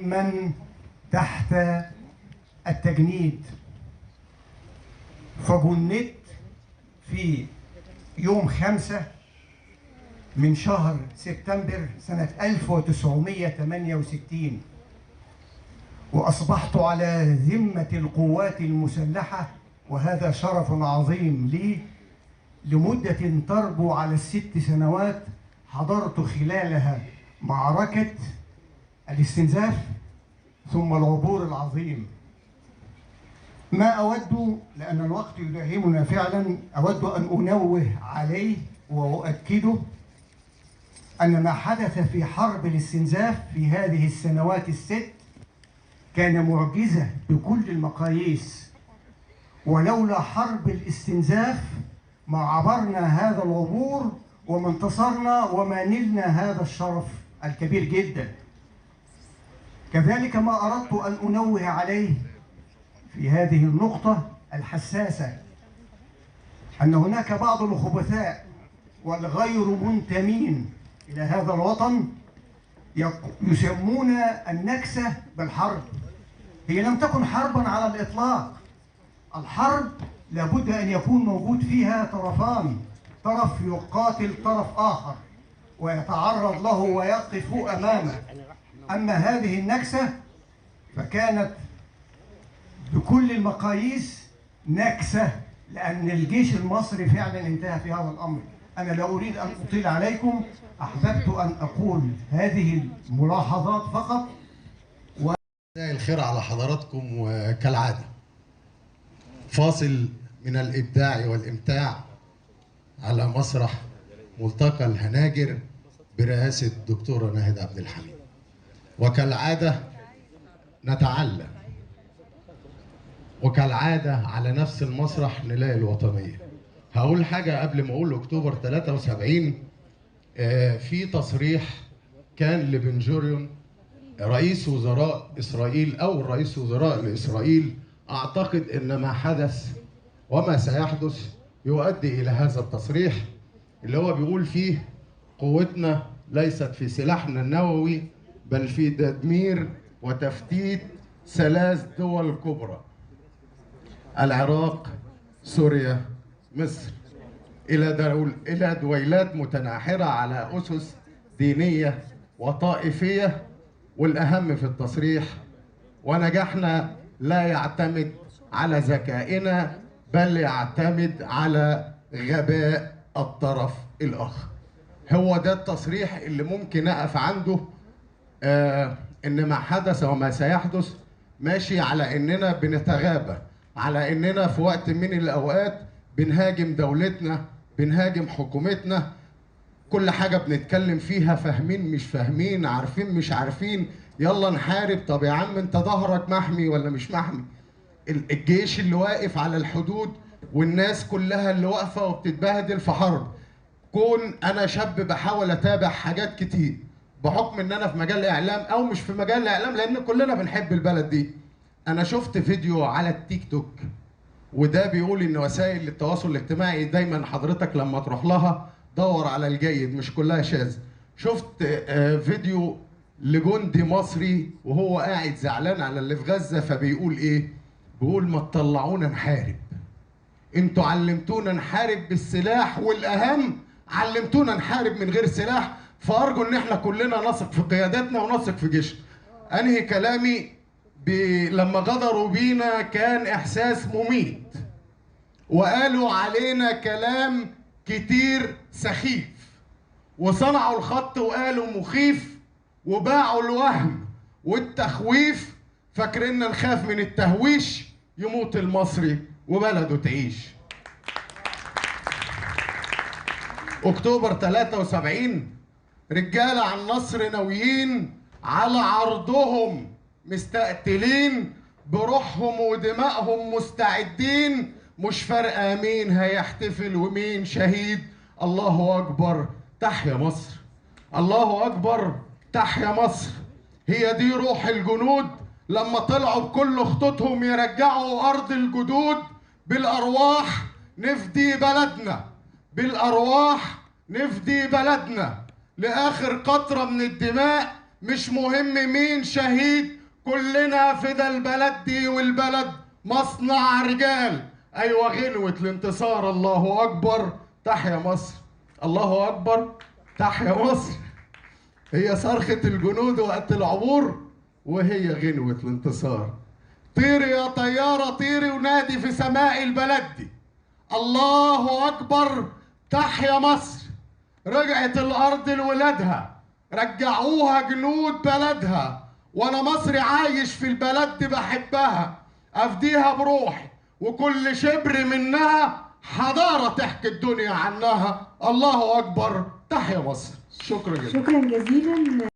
من تحت التجنيد، فجندت في يوم 5 من شهر سبتمبر سنة 1968، وأصبحت على ذمة القوات المسلحة، وهذا شرف عظيم لي، لمدة تربو على ال6 سنوات. حضرت خلالها معركة الاستنزاف ثم العبور العظيم. ما أود، لأن الوقت يداهمنا فعلا، أود أن أنوه عليه وأؤكده أن ما حدث في حرب الاستنزاف في هذه السنوات ال6 كان معجزة بكل المقاييس، ولولا حرب الاستنزاف ما عبرنا هذا العبور وما انتصرنا وما نلنا هذا الشرف الكبير جدا. كذلك ما أردت أن أنوه عليه في هذه النقطة الحساسة أن هناك بعض الخبثاء والغير منتمين إلى هذا الوطن يسمون النكسة بالحرب. هي لم تكن حربا على الإطلاق. الحرب لابد أن يكون موجود فيها طرفان، طرف يقاتل طرف آخر ويتعرض له ويقف أمامه. أما هذه النكسة فكانت بكل المقاييس نكسة، لأن الجيش المصري فعلا انتهى في هذا الأمر. أنا لا أريد أن أطيل عليكم، أحببت أن أقول هذه الملاحظات فقط. مساء الخير على حضراتكم، وكالعادة فاصل من الإبداع والإمتاع على مسرح ملتقى الهناجر برئاسة الدكتورة ناهد عبد الحميد، وكالعادة نتعلم، وكالعادة على نفس المسرح نلاقي الوطنية. هقول حاجة قبل ما أقول أكتوبر 73. في تصريح كان لبن جوريون رئيس وزراء إسرائيل، أو رئيس وزراء لإسرائيل، أعتقد أن ما حدث وما سيحدث يؤدي إلى هذا التصريح اللي هو بيقول فيه: قوتنا ليست في سلاحنا النووي بل في تدمير وتفتيت 3 دول كبرى: العراق، سوريا، مصر، إلى دويلات متناحرة على أسس دينية وطائفية. والأهم في التصريح: ونجاحنا لا يعتمد على ذكائنا بل يعتمد على غباء الطرف الآخر. هو ده التصريح اللي ممكن أقف عنده. إن ما حدث وما سيحدث ماشي على إننا بنتغابى، على إننا في وقت من الأوقات بنهاجم دولتنا، بنهاجم حكومتنا، كل حاجة بنتكلم فيها فاهمين مش فاهمين، عارفين مش عارفين، يلا نحارب. طب يا عم انت ظهرك محمي ولا مش محمي؟ الجيش اللي واقف على الحدود والناس كلها اللي واقفة وبتتبهدل في حرب. كون انا شاب بحاول اتابع حاجات كتير بحكم ان انا في مجال الاعلام او مش في مجال الاعلام، لان كلنا بنحب البلد دي. انا شفت فيديو على التيك توك، وده بيقول ان وسائل التواصل الاجتماعي دايما حضرتك لما تروح لها دور على الجيد، مش كلها شاذ. شفت فيديو لجندي مصري وهو قاعد زعلان على اللي في غزة، فبيقول ايه؟ بيقول: ما تطلعونا نحارب، انتوا علمتونا نحارب بالسلاح، والاهم علمتونا نحارب من غير سلاح. فارجو ان احنا كلنا نثق في قياداتنا ونثق في جيشنا. انهي كلامي لما غدروا بينا كان احساس مميت، وقالوا علينا كلام كتير سخيف، وصنعوا الخط وقالوا مخيف، وباعوا الوهم والتخويف، فاكريننا نخاف من التهويش يموت المصري وبلده تعيش. اكتوبر 73 رجاله عن نصر ناويين على عرضهم، مستقتلين بروحهم ودمائهم، مستعدين، مش فارقه مين هيحتفل ومين شهيد. الله اكبر، تحيا مصر! الله اكبر، تحيا مصر! هي دي روح الجنود لما طلعوا بكل خطوطهم يرجعوا ارض الجدود. بالارواح نفدي بلدنا، بالارواح نفدي بلدنا، لاخر قطره من الدماء مش مهم مين شهيد، كلنا فدا البلد دي، والبلد مصنع رجال. ايوه غنوة الانتصار، الله اكبر تحيا مصر، الله اكبر تحيا مصر. هي صرخة الجنود وقت العبور، وهي غنوة الانتصار. طيري يا طيارة طيري ونادي في سماء البلد دي، الله أكبر تحيا مصر. رجعت الأرض لولادها، رجعوها جنود بلدها، وأنا مصري عايش في البلد دي بحبها، أفديها بروحي وكل شبر منها حضارة تحكي الدنيا عنها. الله أكبر تحيا مصر. شكرا جزيلا. شكرا جزيلا